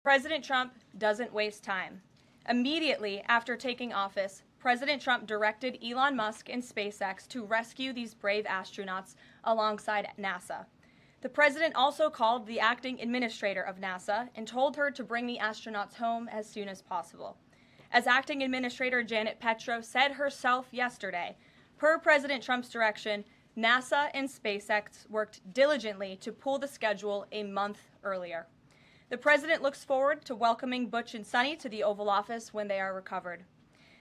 President Trump doesn't waste time. Immediately after taking office, President Trump directed Elon Musk and SpaceX to rescue these brave astronauts alongside NASA. The president also called the acting administrator of NASA and told her to bring the astronauts home as soon as possible. As acting administrator Janet Petro said herself yesterday, per President Trump's direction, NASA and SpaceX worked diligently to pull the schedule a month earlier. The president looks forward to welcoming Butch and Sunny to the Oval Office when they are recovered.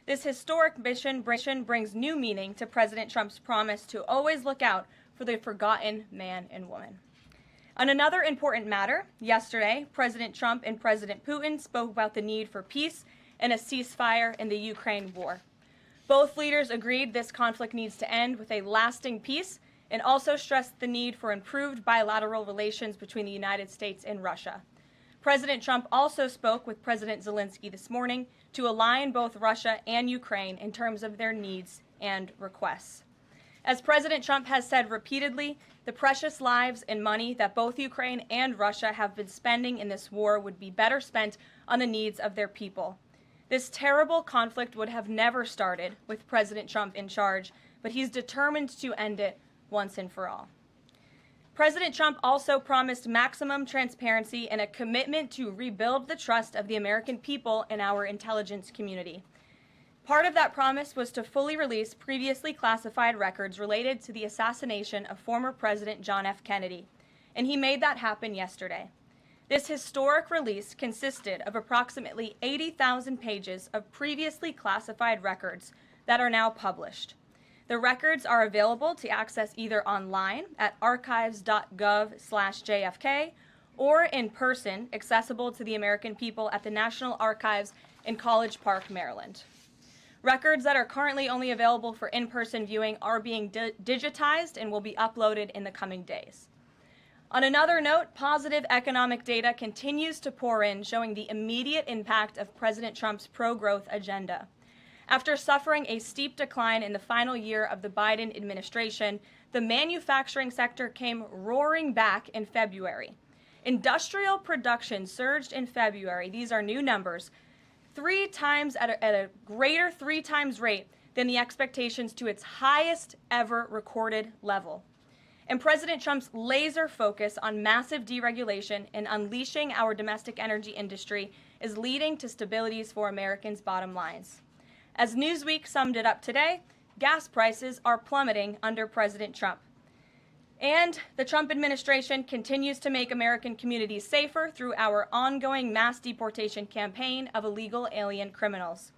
This historic mission brings new meaning to President Trump's promise to always look out for the forgotten man and woman. On another important matter, yesterday, President Trump and President Putin spoke about the need for peace and a ceasefire in the Ukraine war. Both leaders agreed this conflict needs to end with a lasting peace and also stressed the need for improved bilateral relations between the United States and Russia. President Trump also spoke with President Zelensky this morning to align both Russia and Ukraine in terms of their needs and requests. As President Trump has said repeatedly, the precious lives and money that both Ukraine and Russia have been spending in this war would be better spent on the needs of their people. This terrible conflict would have never started with President Trump in charge, but he's determined to end it once and for all. President Trump also promised maximum transparency and a commitment to rebuild the trust of the American people in our intelligence community. Part of that promise was to fully release previously classified records related to the assassination of former President John F. Kennedy, and he made that happen yesterday. This historic release consisted of approximately 80,000 pages of previously classified records that are now published. The records are available to access either online at archives.gov/JFK or in person, accessible to the American people at the National Archives in College Park, Maryland. Records that are currently only available for in-person viewing are being digitized and will be uploaded in the coming days. On another note, positive economic data continues to pour in, showing the immediate impact of President Trump's pro-growth agenda. After suffering a steep decline in the final year of the Biden administration, the manufacturing sector came roaring back in February. Industrial production surged in February, these are new numbers, 3 times at a greater 3 times rate than the expectations to its highest ever recorded level. And President Trump's laser focus on massive deregulation and unleashing our domestic energy industry is leading to stabilities for Americans' bottom lines. As Newsweek summed it up today, gas prices are plummeting under President Trump. And the Trump administration continues to make American communities safer through our ongoing mass deportation campaign of illegal alien criminals.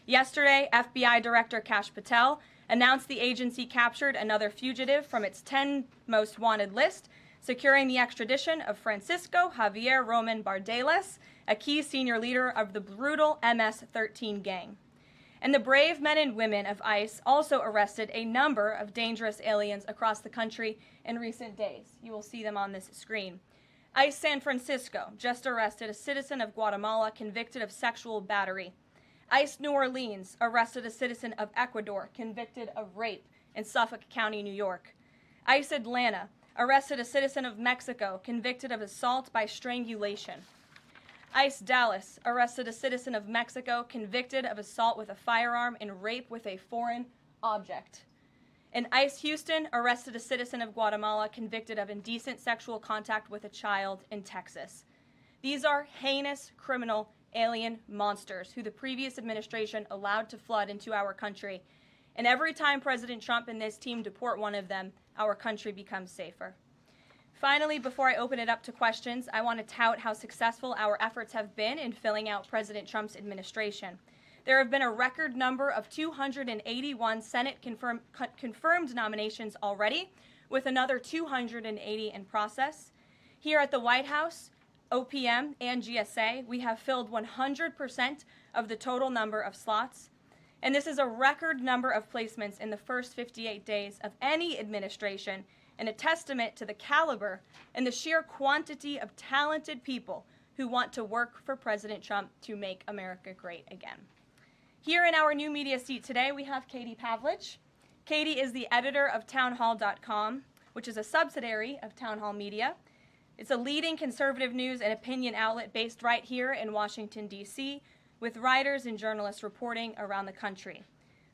Yesterday, FBI Director Kash Patel announced the agency captured another fugitive from its 10 most wanted list, securing the extradition of Francisco Javier Roman Bardeles, a key senior leader of the brutal MS-13 gang. And the brave men and women of ICE also arrested a number of dangerous aliens across the country in recent days. You will see them on this screen. ICE San Francisco just arrested a citizen of Guatemala convicted of sexual battery. ICE New Orleans arrested a citizen of Ecuador convicted of rape in Suffolk County, New York. ICE Atlanta arrested a citizen of Mexico convicted of assault by strangulation. ICE Dallas arrested a citizen of Mexico convicted of assault with a firearm and rape with a foreign object. And ICE Houston arrested a citizen of Guatemala convicted of indecent sexual contact with a child in Texas. These are heinous criminal alien monsters who the previous administration allowed to flood into our country. And every time President Trump and this team deport one of them, our country becomes safer. Finally, before I open it up to questions, I want to tout how successful our efforts have been in filling out President Trump's administration. There have been a record number of 281 Senate confirmed nominations already, with another 280 in process. Here at the White House, OPM and GSA, we have filled 100% of the total number of slots. And this is a record number of placements in the first 58 days of any administration, and a testament to the caliber and the sheer quantity of talented people who want to work for President Trump to make America great again. Here in our new media seat today, we have Katie Pavlich. Katie is the editor of townhall.com, which is a subsidiary of Town Hall Media. It's a leading conservative news and opinion outlet based right here in Washington, D.C., with writers and journalists reporting around the country.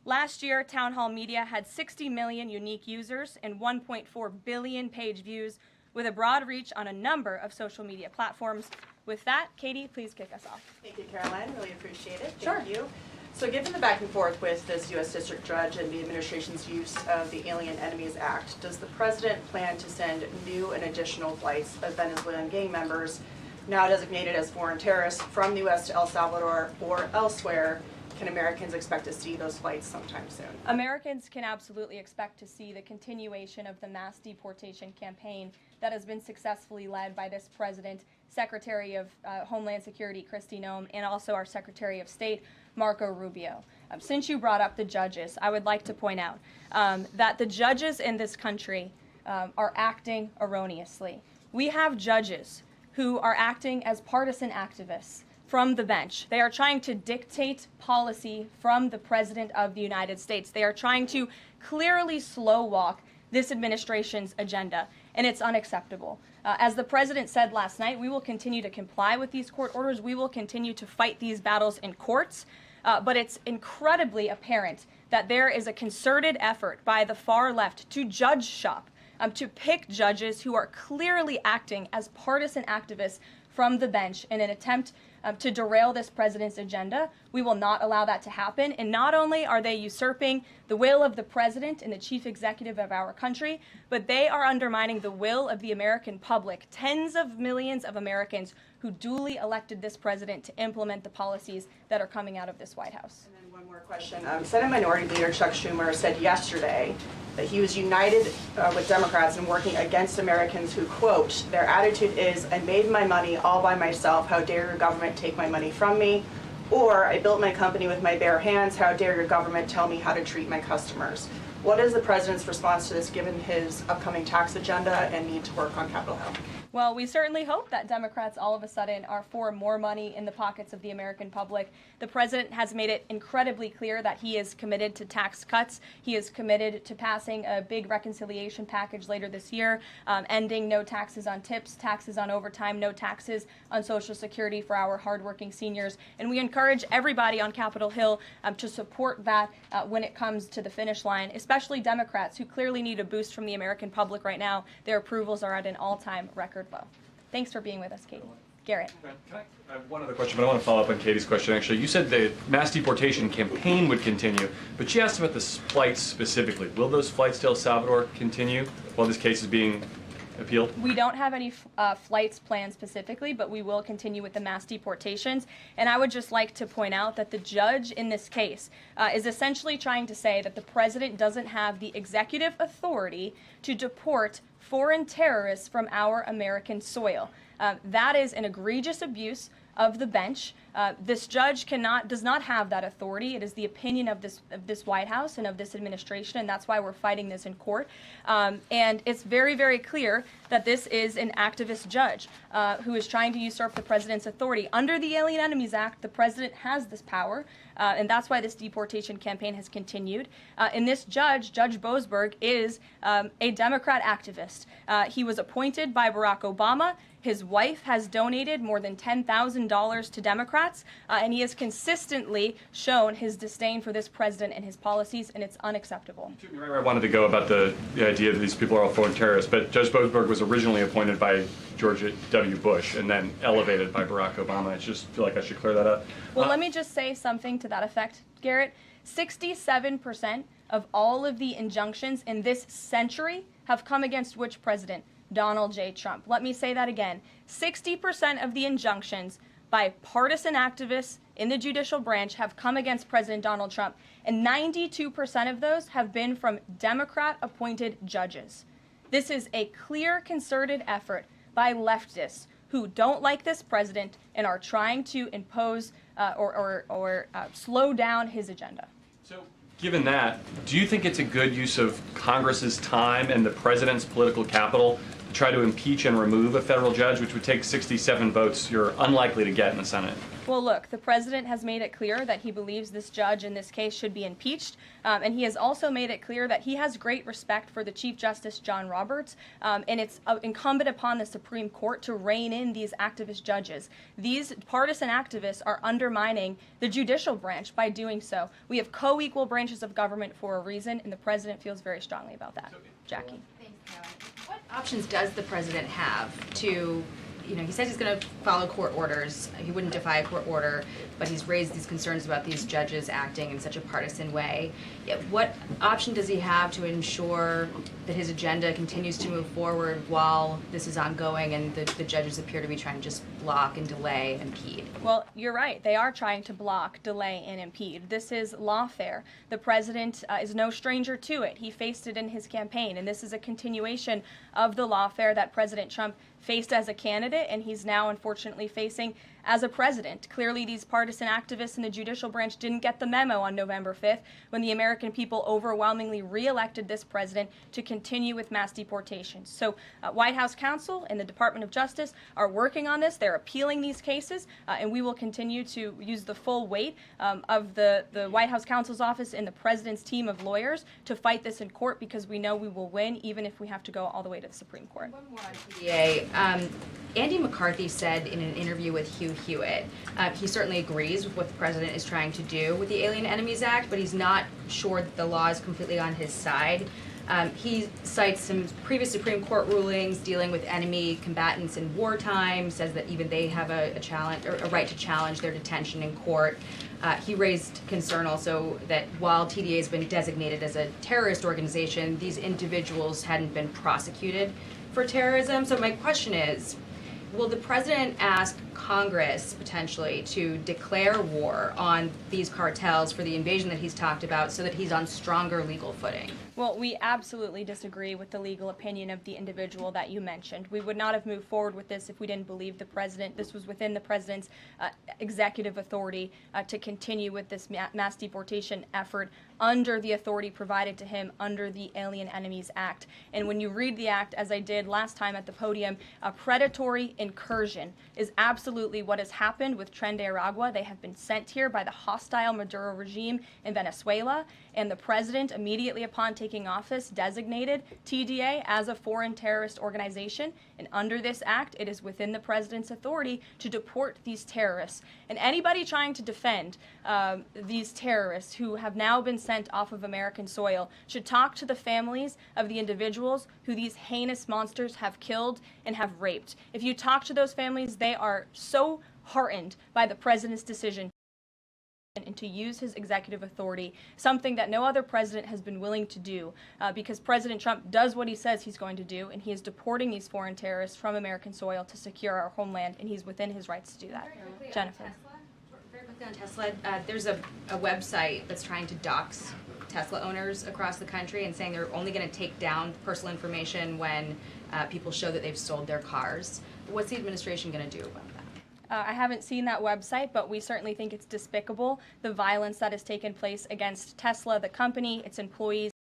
Last year, Town Hall Media had 60 million unique users and 1.4 billion page views, with a broad reach on a number of social media platforms. With that, Katie, please kick us off. Thank you, Karoline. Really appreciate it. Sure. Thank you. So given the back and forth with this U.S. District Judge and the administration's use of the Alien Enemies Act, does the President plan to send new and additional flights of Venezuelan gang members, now designated as foreign terrorists, from the U.S. to El Salvador or elsewhere? Can Americans expect to see those flights sometime soon? Americans can absolutely expect to see the continuation of the mass deportation campaign that has been successfully led by this president, Secretary of Homeland Security Kristi Noem, and also our Secretary of State, Marco Rubio. Since you brought up the judges, I would like to point out that the judges in this country are acting erroneously. We have judges who are acting as partisan activists from the bench. They are trying to dictate policy from the President of the United States. They are trying to clearly slow walk this administration's agenda, and it's unacceptable. As the President said last night, we will continue to comply with these court orders. We will continue to fight these battles in courts, but it's incredibly apparent that there is a concerted effort by the far left to judge shop, to pick judges who are clearly acting as partisan activists from the bench in an attempt to derail this president's agenda. We will not allow that to happen. And not only are they usurping the will of the president and the chief executive of our country, but they are undermining the will of the American public, tens of millions of Americans who duly elected this president to implement the policies that are coming out of this White House. And then one more question. Senate Minority Leader Chuck Schumer said yesterday that he was united with Democrats in working against Americans who, quote, their attitude is, I made my money all by myself, how dare your government take my money from me? Or, I built my company with my bare hands, how dare your government tell me how to treat my customers? What is the president's response to this, given his upcoming tax agenda and need to work on Capitol Hill? Well, we certainly hope that Democrats all of a sudden are for more money in the pockets of the American public. The president has made it incredibly clear that he is committed to tax cuts. He is committed to passing a big reconciliation package later this year, ending no taxes on tips, taxes on overtime, no taxes on Social Security for our hardworking seniors. And we encourage everybody on Capitol Hill to support that when it comes to the finish line, especially Democrats who clearly need a boost from the American public right now. Their approvals are at an all-time record low. Thanks for being with us, Katie. Garrett. I have one other question, but I want to follow up on Katie's question, actually. You said the mass deportation campaign would continue, but she asked about the flights specifically. Will those flights to El Salvador continue while this case is being appealed? We don't have any flights planned specifically, but we will continue with the mass deportations. And I would just like to point out that the judge in this case is essentially trying to say that the president doesn't have the executive authority to deport foreign terrorists from our American soil. That is an egregious abuse of the bench. This judge does not have that authority. It is the opinion of this White House and of this administration, and that's why we're fighting this in court. And it's very, very clear that this is an activist judge who is trying to usurp the president's authority. Under the Alien Enemies Act, the president has this power, and that's why this deportation campaign has continued. And this judge, Judge Boasberg, is a Democrat activist. He was appointed by Barack Obama. His wife has donated more than $10,000 to Democrats, and he has consistently shown his disdain for this president and his policies, and it's unacceptable. You're right where I wanted to go about the idea that these people are all foreign terrorists, but Judge Boasberg was originally appointed by George W. Bush and then elevated by Barack Obama. I just feel like I should clear that up. Well, let me just say something to that effect, Garrett. 67% of all of the injunctions in this century have come against which president? Donald J. Trump. Let me say that again. 60% of the injunctions by partisan activists in the judicial branch have come against President Donald Trump, and 92% of those have been from Democrat-appointed judges. This is a clear, concerted effort by leftists who don't like this president and are trying to impose or slow down his agenda. So, given that, do you think it's a good use of Congress's time and the president's political capital try to impeach and remove a federal judge, which would take 67 votes you're unlikely to get in the Senate? Well, look, the president has made it clear that he believes this judge in this case should be impeached, and he has also made it clear that he has great respect for the Chief Justice John Roberts, and it's incumbent upon the Supreme Court to rein in these activist judges. These partisan activists are undermining the judicial branch by doing so. We have co-equal branches of government for a reason, and the president feels very strongly about that. Jackie. Thanks, Karoline. What options does the president have to, he says he's going to follow court orders. He wouldn't defy a court order, but he's raised these concerns about these judges acting in such a partisan way. Yet what option does he have to ensure that his agenda continues to move forward while this is ongoing and the judges appear to be trying to just block and delay and impede? Well, you're right. They are trying to block, delay, and impede. This is lawfare. The president is no stranger to it. He faced it in his campaign, and this is a continuation of the lawfare that President Trump faced as a candidate, and he's now unfortunately facing as a president. Clearly, these partisan activists in the judicial branch didn't get the memo on November 5th when the American people overwhelmingly re-elected this president to continue with mass deportations. So White House counsel and the Department of Justice are working on this. They're appealing these cases, and we will continue to use the full weight of the White House counsel's office and the president's team of lawyers to fight this in court, because we know we will win, even if we have to go all the way to the Supreme Court. One more on TDA. Andy McCarthy said in an interview with Hugh Hewitt, he certainly agrees with what the president is trying to do with the Alien Enemies Act, but he's not sure that the law is completely on his side. He cites some previous Supreme Court rulings dealing with enemy combatants in wartime, says that even they have a right to challenge their detention in court. He raised concern also that while TDA has been designated as a terrorist organization, these individuals hadn't been prosecuted for terrorism. So my question is, will the president ask Congress potentially to declare war on these cartels for the invasion that he's talked about so that he's on stronger legal footing? Well, we absolutely disagree with the legal opinion of the individual that you mentioned. We would not have moved forward with this if we didn't believe the president. This was within the president's executive authority to continue with this mass deportation effort under the authority provided to him under the Alien Enemies Act. And when you read the act, as I did last time at the podium, a predatory incursion is absolutely what has happened with Tren de Aragua. They have been sent here by the hostile Maduro regime in Venezuela, and the president, immediately upon taking office, designated TDA as a foreign terrorist organization. And under this act, it is within the president's authority to deport these terrorists. And anybody trying to defend these terrorists who have now been sent off of American soil should talk to the families of the individuals who these heinous monsters have killed and have raped. If you talk to those families, they are so heartened by the president's decision and to use his executive authority, something that no other president has been willing to do, because President Trump does what he says he's going to do, and he is deporting these foreign terrorists from American soil to secure our homeland, and he's within his rights to do that. Jennifer. Very quickly on Tesla, there's a website that's trying to dox Tesla owners across the country and saying they're only going to take down personal information when people show that they've sold their cars. What's the administration going to do about that? I haven't seen that website, but we certainly think it's despicable, the violence that has taken place against Tesla, the company, its employees,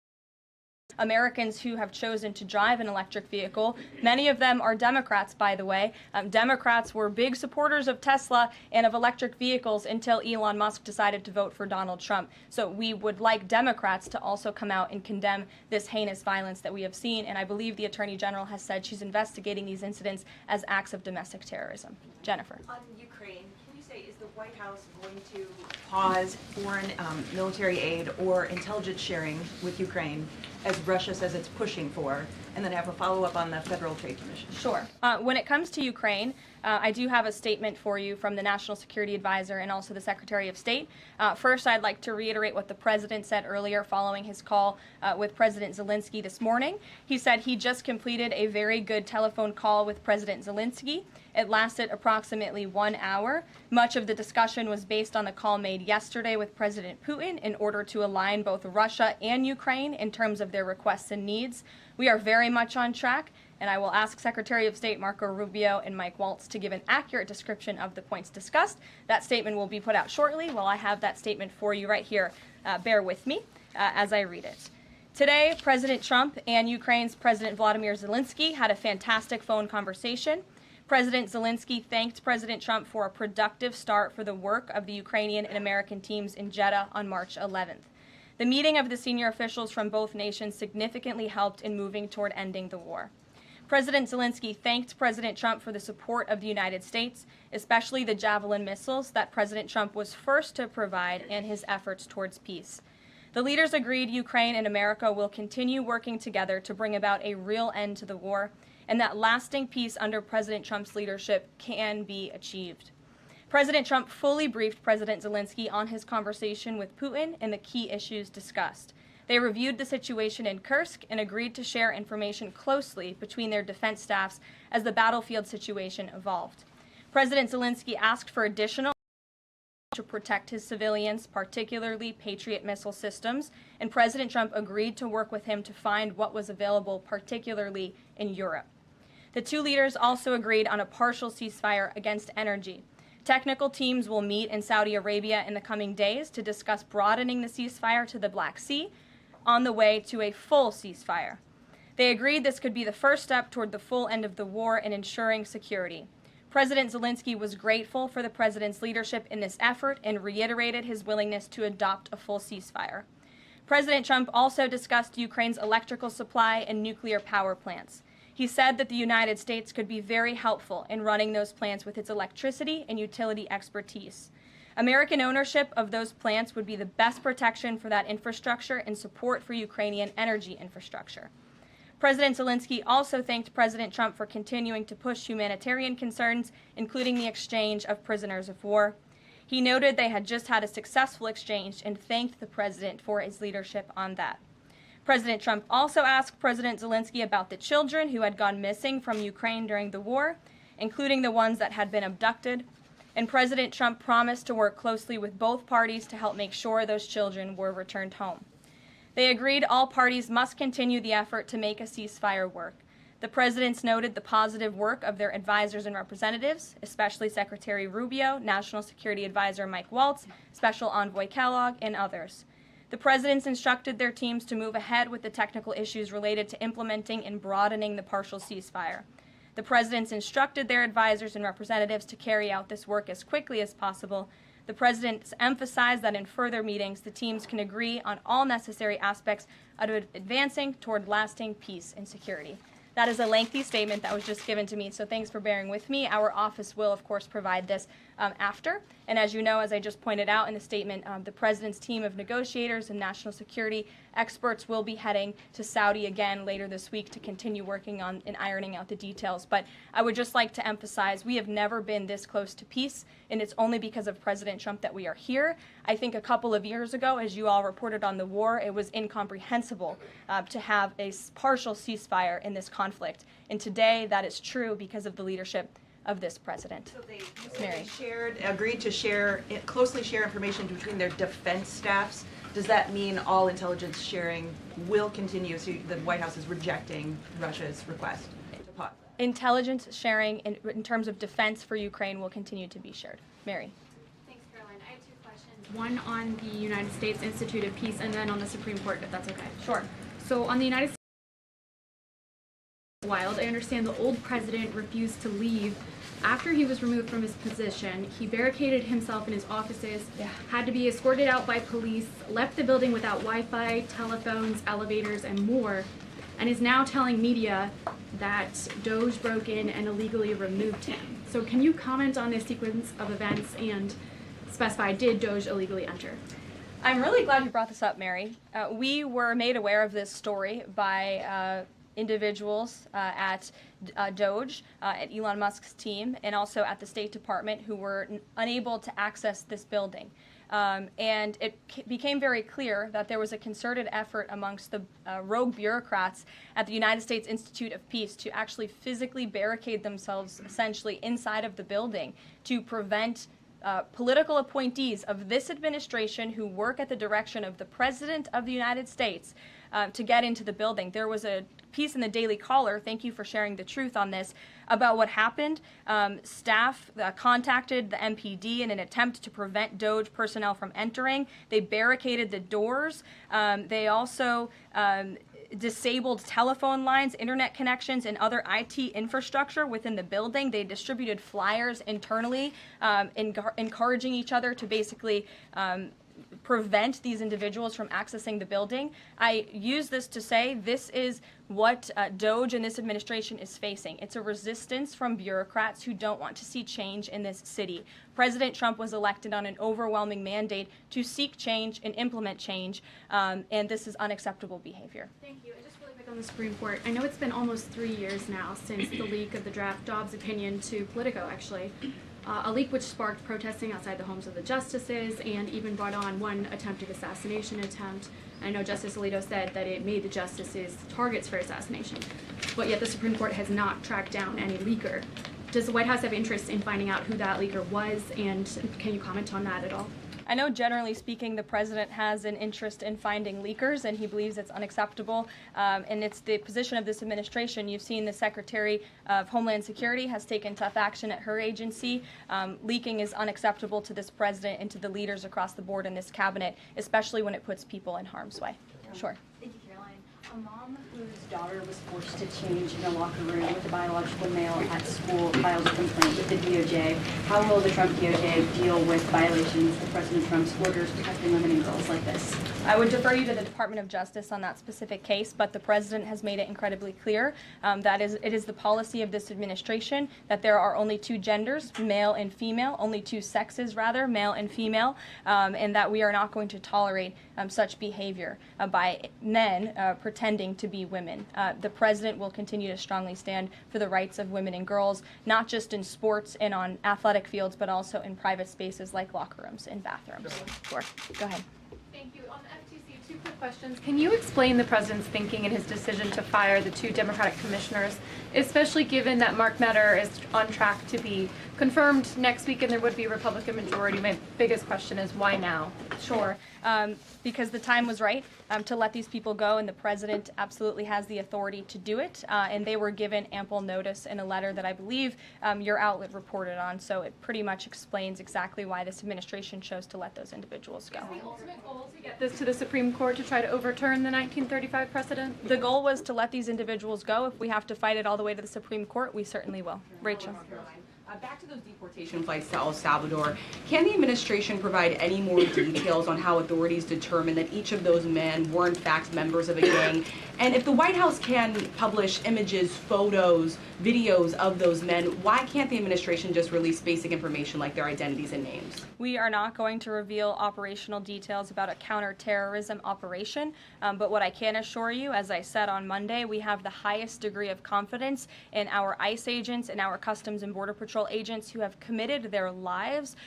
Americans who have chosen to drive an electric vehicle. Many of them are Democrats, by the way. Democrats were big supporters of Tesla and of electric vehicles until Elon Musk decided to vote for Donald Trump. So we would like Democrats to also come out and condemn this heinous violence that we have seen, and I believe the Attorney General has said she's investigating these incidents as acts of domestic terrorism. Jennifer. On Ukraine, can you say, is the White House going to pause foreign military aid or intelligence sharing with Ukraine, as Russia says it's pushing for, and then have a follow-up on the Federal Trade Commission? Sure. When it comes to Ukraine, I do have a statement for you from the National Security Advisor and also the Secretary of State. First, I'd like to reiterate what the President said earlier following his call with President Zelensky this morning. He said he just completed a very good telephone call with President Zelensky. It lasted approximately 1 hour. Much of the discussion was based on the call made yesterday with President Putin in order to align both Russia and Ukraine in terms of their requests and needs. We are very much on track, and I will ask Secretary of State Marco Rubio and Mike Waltz to give an accurate description of the points discussed. That statement will be put out shortly. Well, I have that statement for you right here. Bear with me as I read it. Today, President Trump and Ukraine's President Volodymyr Zelensky had a fantastic phone conversation. President Zelensky thanked President Trump for a productive start for the work of the Ukrainian and American teams in Jeddah on March 11th. The meeting of the senior officials from both nations significantly helped in moving toward ending the war. President Zelensky thanked President Trump for the support of the United States, especially the Javelin missiles that President Trump was first to provide in his efforts towards peace. The leaders agreed Ukraine and America will continue working together to bring about a real end to the war, and that lasting peace under President Trump's leadership can be achieved. President Trump fully briefed President Zelensky on his conversation with Putin and the key issues discussed. They reviewed the situation in Kursk and agreed to share information closely between their defense staffs as the battlefield situation evolved. President Zelensky asked for additional to protect his civilians, particularly Patriot missile systems, and President Trump agreed to work with him to find what was available, particularly in Europe. The two leaders also agreed on a partial ceasefire against energy. Technical teams will meet in Saudi Arabia in the coming days to discuss broadening the ceasefire to the Black Sea on the way to a full ceasefire. They agreed this could be the first step toward the full end of the war and ensuring security. President Zelensky was grateful for the president's leadership in this effort and reiterated his willingness to adopt a full ceasefire. President Trump also discussed Ukraine's electrical supply and nuclear power plants. He said that the United States could be very helpful in running those plants with its electricity and utility expertise. American ownership of those plants would be the best protection for that infrastructure and support for Ukrainian energy infrastructure. President Zelensky also thanked President Trump for continuing to push humanitarian concerns, including the exchange of prisoners of war. He noted they had just had a successful exchange and thanked the president for his leadership on that. President Trump also asked President Zelensky about the children who had gone missing from Ukraine during the war, including the ones that had been abducted, and President Trump promised to work closely with both parties to help make sure those children were returned home. They agreed all parties must continue the effort to make a ceasefire work. The presidents noted the positive work of their advisors and representatives, especially Secretary Rubio, National Security Advisor Mike Waltz, Special Envoy Kellogg, and others. The presidents instructed their teams to move ahead with the technical issues related to implementing and broadening the partial ceasefire. The presidents instructed their advisors and representatives to carry out this work as quickly as possible. The presidents emphasized that in further meetings, the teams can agree on all necessary aspects of advancing toward lasting peace and security. That is a lengthy statement that was just given to me, so thanks for bearing with me. Our office will, of course, provide this after. And as you know, as I just pointed out in the statement, the president's team of negotiators and national security experts will be heading to Saudi again later this week to continue working on and ironing out the details. But I would just like to emphasize we have never been this close to peace, and it's only because of President Trump that we are here. I think a couple of years ago, as you all reported on the war, it was incomprehensible to have a partial ceasefire in this conflict. And today, that is true because of the leadership of this president. So they Mary. agreed to closely share information between their defense staffs. Does that mean all intelligence sharing will continue? So the White House is rejecting Russia's request to pause. Intelligence sharing in terms of defense for Ukraine will continue to be shared. Mary. Thanks, Karoline. I have two questions. One on the United States Institute of Peace and then on the Supreme Court, if that's okay. Sure. So on the United States, wild, I understand the old president refused to leave. After he was removed from his position, he barricaded himself in his offices, had to be escorted out by police, left the building without Wi-Fi, telephones, elevators, and more, and is now telling media that Doge broke in and illegally removed him. So can you comment on this sequence of events and specify, did Doge illegally enter? I'm really glad you brought this up, Mary. We were made aware of this story by individuals at Doge, at Elon Musk's team, and also at the State Department who were unable to access this building. And it became very clear that there was a concerted effort amongst the rogue bureaucrats at the United States Institute of Peace to actually physically barricade themselves essentially inside of the building to prevent political appointees of this administration who work at the direction of the President of the United States to get into the building. There was a piece in the Daily Caller, thank you for sharing the truth on this, about what happened. Staff contacted the MPD in an attempt to prevent DOJ personnel from entering. They barricaded the doors. They also disabled telephone lines, internet connections, and other IT infrastructure within the building. They distributed flyers internally, encouraging each other to basically prevent these individuals from accessing the building. I use this to say this is what DOJ and this administration is facing. It's a resistance from bureaucrats who don't want to see change in this city. President Trump was elected on an overwhelming mandate to seek change and implement change, and this is unacceptable behavior. Thank you. And just really quick on the Supreme Court. I know it's been almost 3 years now since the leak of the draft Dobbs opinion to Politico, actually. A leak which sparked protesting outside the homes of the justices and even brought on one attempted assassination attempt. I know Justice Alito said that it made the justices targets for assassination, but yet the Supreme Court has not tracked down any leaker. Does the White House have interest in finding out who that leaker was, and can you comment on that at all? I know generally speaking the president has an interest in finding leakers and he believes it's unacceptable, and it's the position of this administration. You've seen the Secretary of Homeland Security has taken tough action at her agency. Leaking is unacceptable to this president and to the leaders across the board in this cabinet, especially when it puts people in harm's way. Sure. Thank you, Caroline. A mom whose daughter was forced to change in a locker room with a biological male at school filed a complaint with the DOJ. How will the Trump DOJ deal with violations of President Trump's orders protecting women and girls like this? I would defer you to the Department of Justice on that specific case, but the president has made it incredibly clear that it is the policy of this administration that there are only two genders, male and female, only two sexes rather, male and female, and that we are not going to tolerate such behavior by men pretending to be women. The president will continue to strongly stand for the rights of women and girls, not just in sports and on athletic fields, but also in private spaces like locker rooms and bathrooms. Sure. Go ahead. Thank you. On the FTC, two quick questions. Can you explain the president's thinking in his decision to fire the two Democratic commissioners, especially given that Mark Meadow is on track to be confirmed next week and there would be a Republican majority? My biggest question is why now? Sure. Because the time was right to let these people go, and the president absolutely has the authority to do it. And they were given ample notice in a letter that I believe your outlet reported on. So it pretty much explains exactly why this administration chose to let those individuals go. Is the ultimate goal to get this to the Supreme Court to try to overturn the 1935 precedent? The goal was to let these individuals go. If we have to fight it all the way to the Supreme Court, we certainly will. Rachel. Back to those deportation flights to El Salvador, can the administration provide any more details on how authorities determined that each of those men were in fact members of a gang? And if the White House can publish images, photos, videos of those men, why can't the administration just release basic information like their identities and names? We are not going to reveal operational details about a counterterrorism operation, but what I can assure you, as I said on Monday, we have the highest degree of confidence in our ICE agents and our Customs and Border Patrol agents who have committed their lives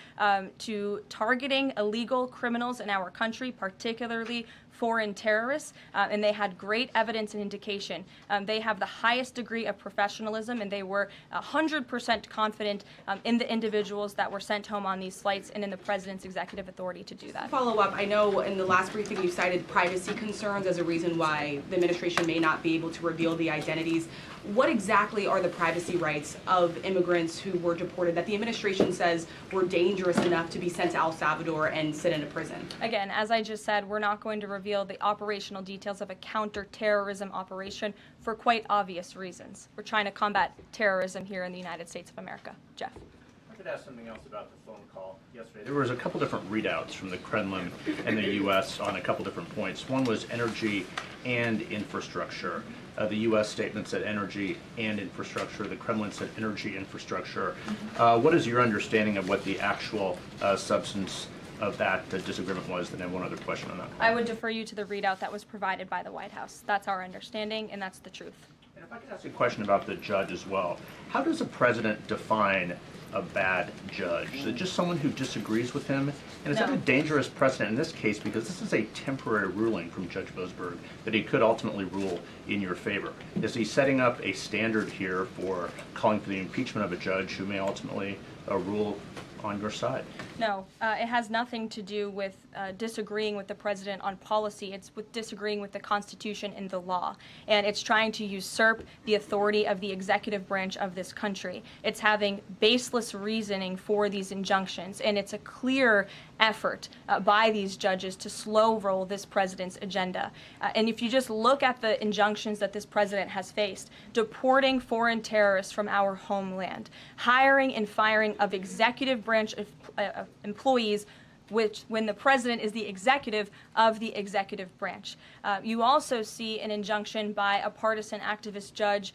to targeting illegal criminals in our country, particularly foreign terrorists, and they had great evidence and indication. They have the highest degree of professionalism, and they were 100% confident in the individuals that were sent home on these flights and in the president's executive authority to do that. Follow up, I know in the last briefing you cited privacy concerns as a reason why the administration may not be able to reveal the identities. What exactly are the privacy rights of immigrants who were deported that the administration says were dangerous enough to be sent to El Salvador and sit in a prison? Again, as I just said, we're not going to reveal the operational details of a counterterrorism operation for quite obvious reasons. We're trying to combat terrorism here in the United States of America. Jeff. I could ask something else about the phone call yesterday. There was a couple different readouts from the Kremlin and the U.S. on a couple different points. One was energy and infrastructure. The U.S. statement said energy and infrastructure. The Kremlin said energy infrastructure. What is your understanding of what the actual substance of that disagreement was? Then I have one other question on that. I would defer you to the readout that was provided by the White House. That's our understanding, and that's the truth. And if I could ask a question about the judge as well. How does a president define a bad judge? Is it just someone who disagrees with him? And is that a dangerous precedent in this case, because this is a temporary ruling from Judge Boasberg that he could ultimately rule in your favor? Is he setting up a standard here for calling for the impeachment of a judge who may ultimately rule on your side? No, it has nothing to do with disagreeing with the president on policy. It's with disagreeing with the Constitution and the law. And it's trying to usurp the authority of the executive branch of this country. It's having baseless reasoning for these injunctions. And it's a clear effort by these judges to slow roll this president's agenda. And if you just look at the injunctions that this president has faced, deporting foreign terrorists from our homeland, hiring and firing of executive branch employees, which when the president is the executive of the executive branch. You also see an injunction by a partisan activist judge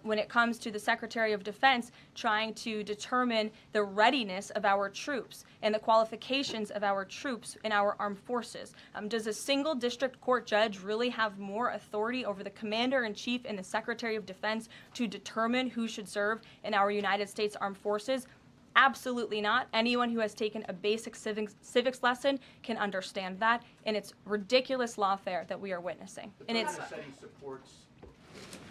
when it comes to the Secretary of Defense trying to determine the readiness of our troops and the qualifications of our troops in our armed forces. Does a single district court judge really have more authority over the Commander-in-Chief and the Secretary of Defense to determine who should serve in our United States Armed Forces? Absolutely not. Anyone who has taken a basic civics lesson can understand that, and it's ridiculous lawfare that we are witnessing. And it's.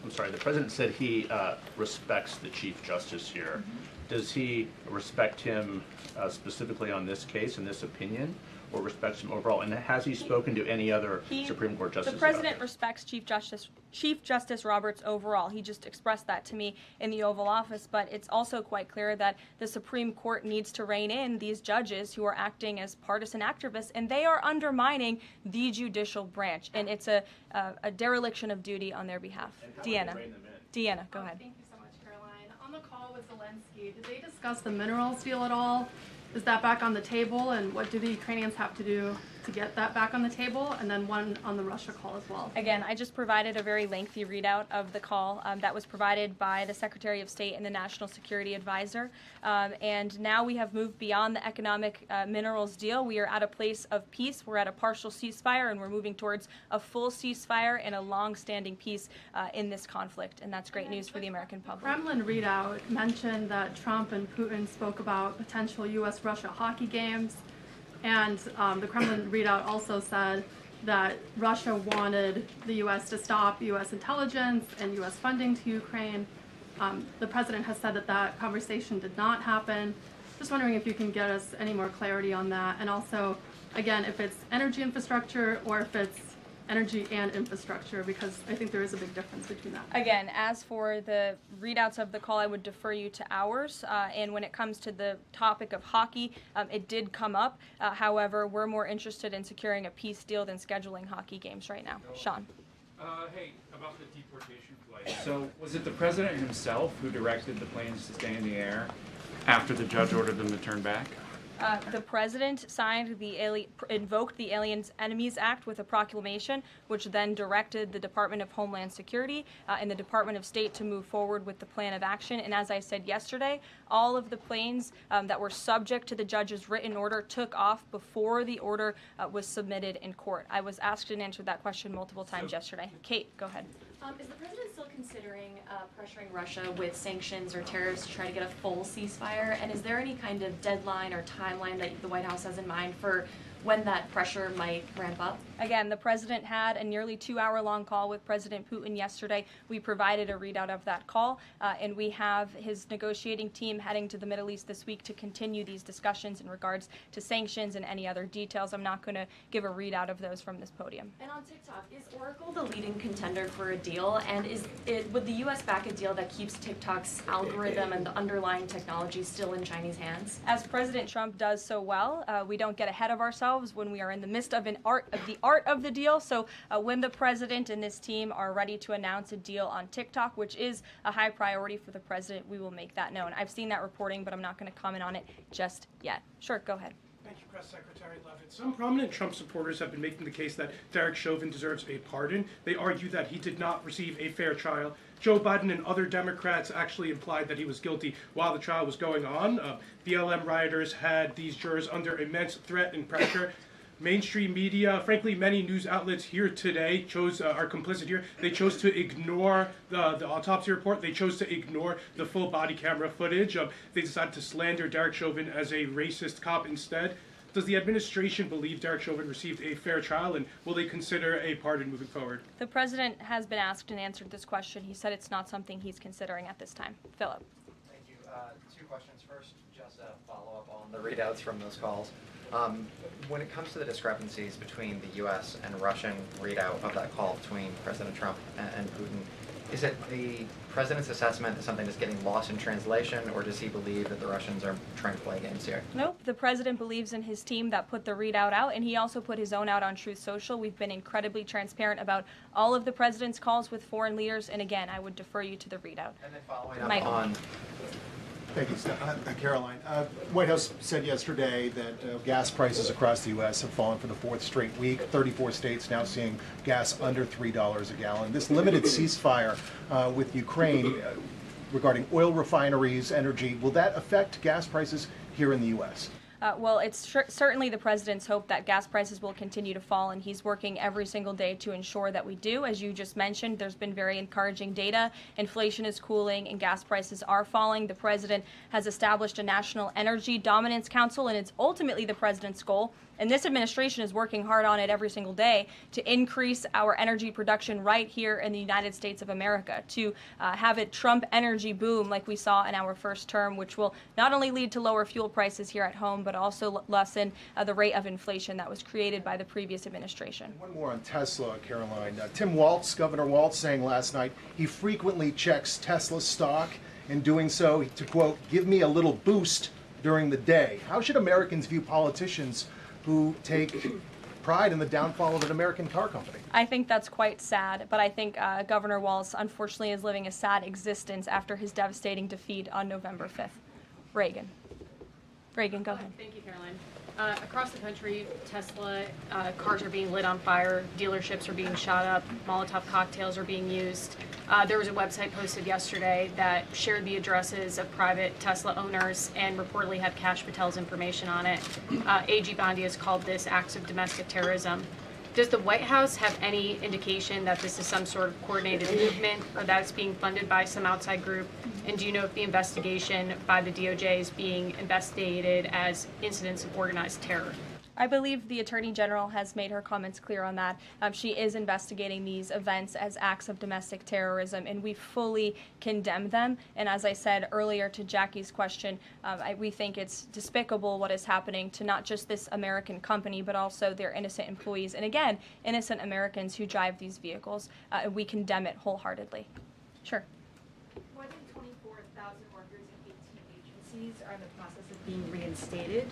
The president said he respects the Chief Justice here. Does he respect him specifically on this case and this opinion, or respects him overall? And has he spoken to any other Supreme Court justices? The president respects Chief Justice Roberts overall. He just expressed that to me in the Oval Office, but it's also quite clear that the Supreme Court needs to rein in these judges who are acting as partisan activists, and they are undermining the judicial branch, and it's a dereliction of duty on their behalf. Deanna, go ahead. Thank you so much, Caroline. On the call with Zelensky, did they discuss the minerals deal at all? Is that back on the table, and what do the Ukrainians have to do to get that back on the table? And then one on the Russia call as well. Again, I just provided a very lengthy readout of the call that was provided by the Secretary of State and the National Security Advisor. And now we have moved beyond the economic minerals deal. We are at a place of peace. We're at a partial ceasefire, and we're moving towards a full ceasefire and a long-standing peace in this conflict. And that's great news for the American public. The Kremlin readout mentioned that Trump and Putin spoke about potential U.S.-Russia hockey games. And the Kremlin readout also said that Russia wanted the U.S. to stop U.S. intelligence and U.S. funding to Ukraine. The president has said that that conversation did not happen. Just wondering if you can get us any more clarity on that. And also, again, if it's energy infrastructure or if it's energy and infrastructure, because I think there is a big difference between that. Again, as for the readouts of the call, I would defer you to ours. And when it comes to the topic of hockey, it did come up. However, we're more interested in securing a peace deal than scheduling hockey games right now. Sean. Hey, about the deportation flight. So was it the president himself who directed the planes to stay in the air after the judge ordered them to turn back? The president invoked the Aliens Enemies Act with a proclamation, which then directed the Department of Homeland Security and the Department of State to move forward with the plan of action. And as I said yesterday, all of the planes that were subject to the judge's written order took off before the order was submitted in court. I was asked and answered that question multiple times yesterday. Kate, go ahead. Is the president still considering pressuring Russia with sanctions or tariffs to try to get a full ceasefire? And is there any kind of deadline or timeline that the White House has in mind for when that pressure might ramp up? Again, the president had a nearly 2-hour-long call with President Putin yesterday. We provided a readout of that call, and we have his negotiating team heading to the Middle East this week to continue these discussions in regards to sanctions and any other details. I'm not going to give a readout of those from this podium. And on TikTok, is Oracle the leading contender for a deal? And would the U.S. back a deal that keeps TikTok's algorithm and the underlying technology still in Chinese hands? As President Trump does so well, we don't get ahead of ourselves when we are in the midst of the art of the deal. So when the president and this team are ready to announce a deal on TikTok, which is a high priority for the president, we will make that known. I've seen that reporting, but I'm not going to comment on it just yet. Sure, go ahead. Thank you, Press Secretary Leavitt. Some prominent Trump supporters have been making the case that Derek Chauvin deserves a pardon. They argue that he did not receive a fair trial. Joe Biden and other Democrats actually implied that he was guilty while the trial was going on. BLM rioters had these jurors under immense threat and pressure. Mainstream media, frankly, many news outlets here today are complicit here. They chose to ignore the autopsy report. They chose to ignore the full body camera footage. They decided to slander Derek Chauvin as a racist cop instead. Does the administration believe Derek Chauvin received a fair trial, and will they consider a pardon moving forward? The president has been asked and answered this question. He said it's not something he's considering at this time. Philip. Thank you. Two questions. First, just a follow-up on the readouts from those calls. When it comes to the discrepancies between the U.S. and Russian readout of that call between President Trump and Putin, is it the president's assessment that something is getting lost in translation, or does he believe that the Russians are trying to play games here? Nope. The president believes in his team that put the readout out, and he also put his own out on Truth Social. We've been incredibly transparent about all of the president's calls with foreign leaders, and again, I would defer you to the readout. And then following up Michael. on... Thank you, Caroline. White House said yesterday that gas prices across the U.S. have fallen for the fourth straight week. 34 states now seeing gas under $3 a gallon. This limited ceasefire with Ukraine regarding oil refineries, energy, will that affect gas prices here in the U.S.? Well, it's certainly the president's hope that gas prices will continue to fall, and he's working every single day to ensure that we do. As you just mentioned, there's been very encouraging data. Inflation is cooling and gas prices are falling. The president has established a National Energy Dominance Council, and it's ultimately the president's goal, and this administration is working hard on it every single day, to increase our energy production right here in the United States of America, to have a Trump energy boom like we saw in our first term, which will not only lead to lower fuel prices here at home, but also lessen the rate of inflation that was created by the previous administration. One more on Tesla, Caroline. Tim Walz, Governor Walz, saying last night he frequently checks Tesla stock, in doing so to, quote, give me a little boost during the day. How should Americans view politicians who take pride in the downfall of an American car company? I think that's quite sad, but I think Governor Walz unfortunately is living a sad existence after his devastating defeat on November 5th. Reagan, go ahead. Thank you, Caroline. Across the country, Tesla cars are being lit on fire, dealerships are being shot up, Molotov cocktails are being used. There was a website posted yesterday that shared the addresses of private Tesla owners and reportedly had Kash Patel's information on it. AG Bondi has called this acts of domestic terrorism. Does the White House have any indication that this is some sort of coordinated movement, or that it's being funded by some outside group? And do you know if the investigation by the DOJ is being investigated as incidents of organized terror? I believe the Attorney General has made her comments clear on that. She is investigating these events as acts of domestic terrorism, and we fully condemn them. And as I said earlier to Jackie's question, we think it's despicable what is happening to not just this American company, but also their innocent employees. And again, innocent Americans who drive these vehicles. We condemn it wholeheartedly. Sure. More than 24,000 workers in 18 agencies are in the process of being reinstated.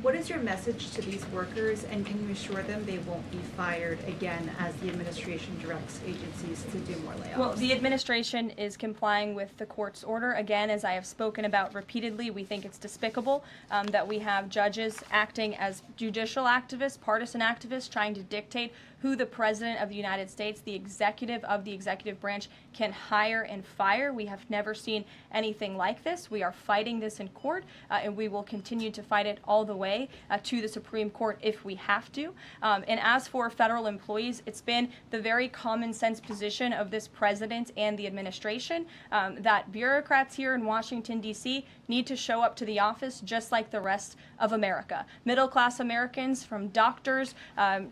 What is your message to these workers, and can you assure them they won't be fired again as the administration directs agencies to do more layoffs? Well, the administration is complying with the court's order. Again, as I have spoken about repeatedly, we think it's despicable that we have judges acting as judicial activists, partisan activists, trying to dictate who the President of the United States, the executive of the executive branch, can hire and fire. We have never seen anything like this. We are fighting this in court, and we will continue to fight it all the way to the Supreme Court if we have to. And as for federal employees, it's been the very common sense position of this president and the administration that bureaucrats here in Washington, D.C. need to show up to the office just like the rest of America. Middle-class Americans, from doctors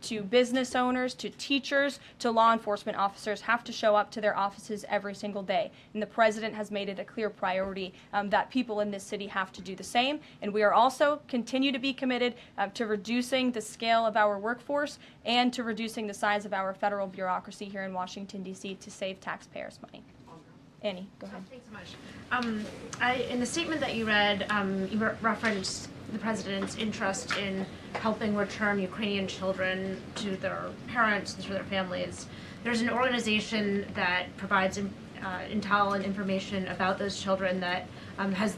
to business owners to teachers to law enforcement officers, have to show up to their offices every single day. And the president has made it a clear priority that people in this city have to do the same. And we are also continue to be committed to reducing the scale of our workforce and to reducing the size of our federal bureaucracy here in Washington, D.C. to save taxpayers' money. Annie, go ahead. Thanks so much. In the statement that you read, you referenced the president's interest in helping return Ukrainian children to their parents and to their families. There's an organization that provides intel and information about those children that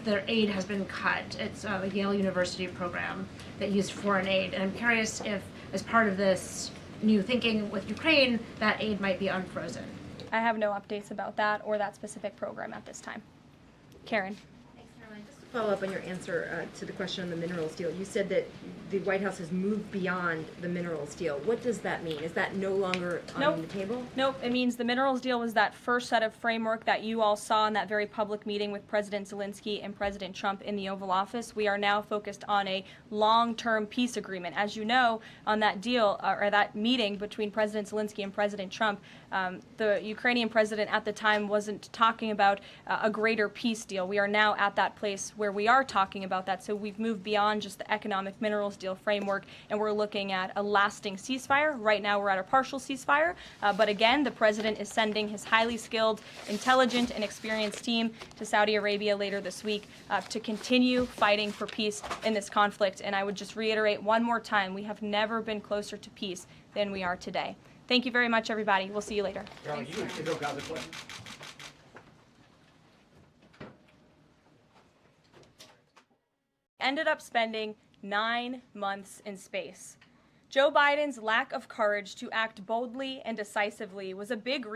their aid has been cut. It's a Yale University program that used foreign aid. And I'm curious if, as part of this new thinking with Ukraine, that aid might be unfrozen. I have no updates about that or that specific program at this time. Karen. Follow up on your answer to the question on the minerals deal. You said that the White House has moved beyond the minerals deal. What does that mean? Is that no longer on the table? Nope. It means the minerals deal was that first set of framework that you all saw in that very public meeting with President Zelensky and President Trump in the Oval Office. We are now focused on a long-term peace agreement. As you know, on that deal or that meeting between President Zelensky and President Trump, the Ukrainian president at the time wasn't talking about a greater peace deal. We are now at that place where where we are talking about that. So we've moved beyond just the economic minerals deal framework, and we're looking at a lasting ceasefire. Right now we're at a partial ceasefire, but again, the president is sending his highly skilled, intelligent, and experienced team to Saudi Arabia later this week to continue fighting for peace in this conflict. And I would just reiterate one more time, we have never been closer to peace than we are today. Thank you very much, everybody. We'll see you later. Ended up spending 9 months in space. Joe Biden's lack of courage to act boldly and decisively was a big reason